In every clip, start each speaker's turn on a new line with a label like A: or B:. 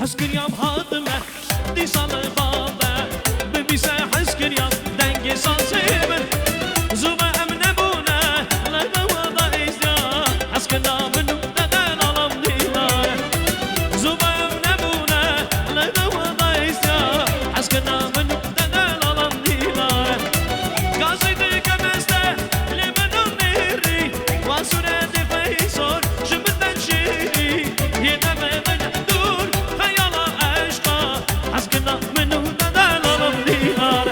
A: حس كريم هاتمه دي صال بابا ببيسه حس كريم دنگ ساسيمن زوبا امنبونه لنا وضع ازيا حس كنا منو ددن علم دينار زوبا امنبونه لنا وضع ازيا حس كنا منو ددن علم دينار قاصد كمسته لمنو نيري واسوره دفيسور شمتن شيري ينبه من دور خيال عشقا حس كنا منو ددن علم دينار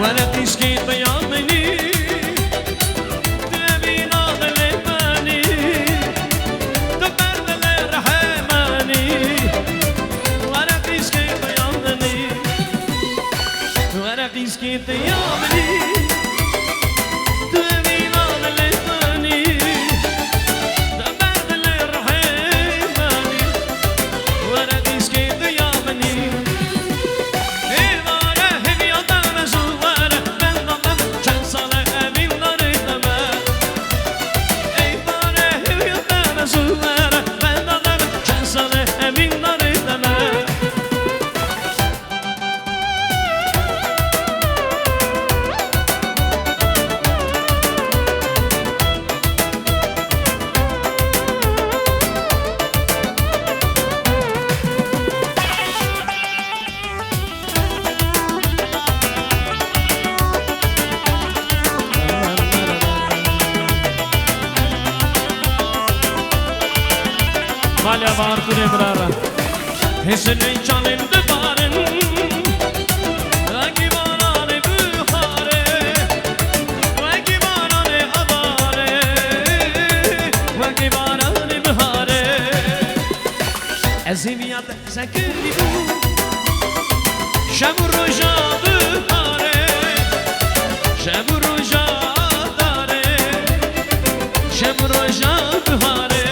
A: وانا تشكي بياضني تبي ناضل ماني تبرد الرحماني وانا تشكي بياضني وانا تشكي بياضني تبي ناضل ماني تبرد الرحماني وانا تشكي بياضني Malya var kure brara Hesne çalın duvarın Ragi banane buhare Ragi banane avare Ragi banane buhare Ezimiyat zekri bu Şem roja buhare Şem roja dare Şem roja buhare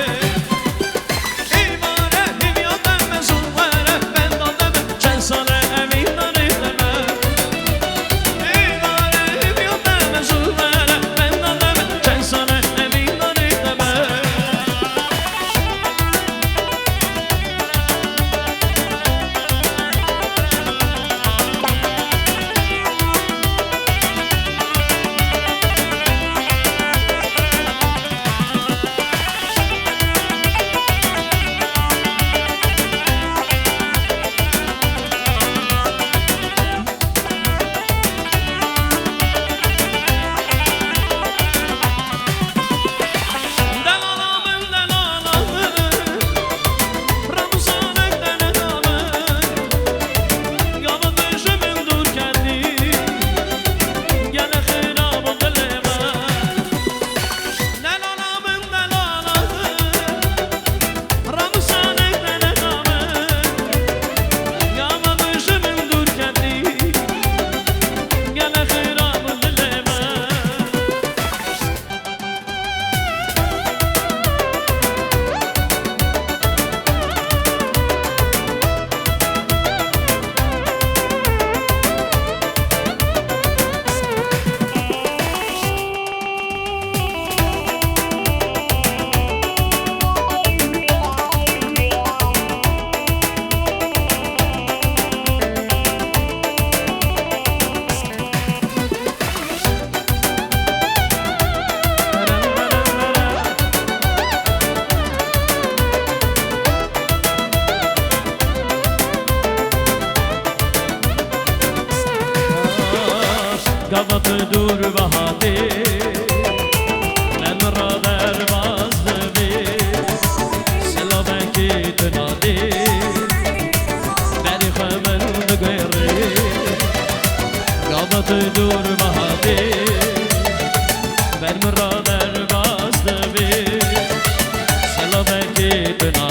A: Gavat dur bahade Lemra derbaz be Selave ki tunade Beri khamen bgayre Gavat dur bahade Lemra derbaz be Selave ki tunade